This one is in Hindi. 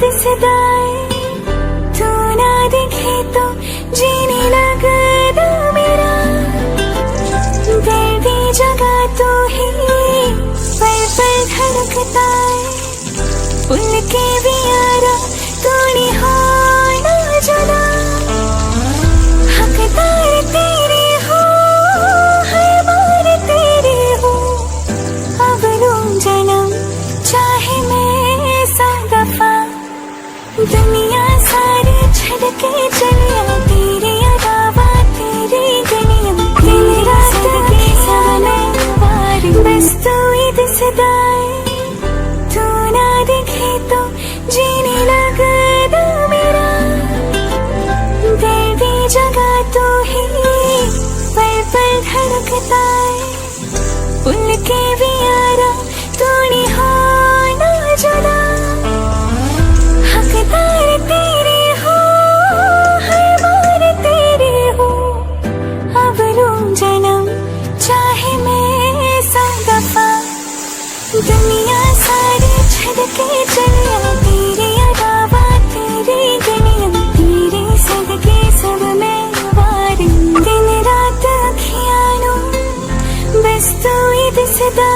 दिसदाए तू ना दिखे तो जीने लगदा मेरा दिल दी जगह तू ही पल पल धड़कता है भूल के भी यारा तू नहीं हो ना जुदा हकदार तेरे हो हर बार तेरे हो अब लूं जन्म चाहे मैं 100 दफा दुनिया सारी छड़ के चलिया तेरे अलावा तेरी दुनिया दिन रात के सामने बार बस तू ही दिसदाए तू ना दिखे तो जीने लगदा मेरा दिल दी जगह तू ही पल पल धड़कता है भूल के भी यारा तू नहीं हो ना जुदा हकदार तेरे हो हर बार तेरे हो अब लूं जन्म चाहे मैं 100 दफा दुनिया सारी छड़ के चलिया तेरे अलावा तेरी दुनिया तेरे सदके सब मैं वार दिन रात अखियां नू बस तू ही दिसदा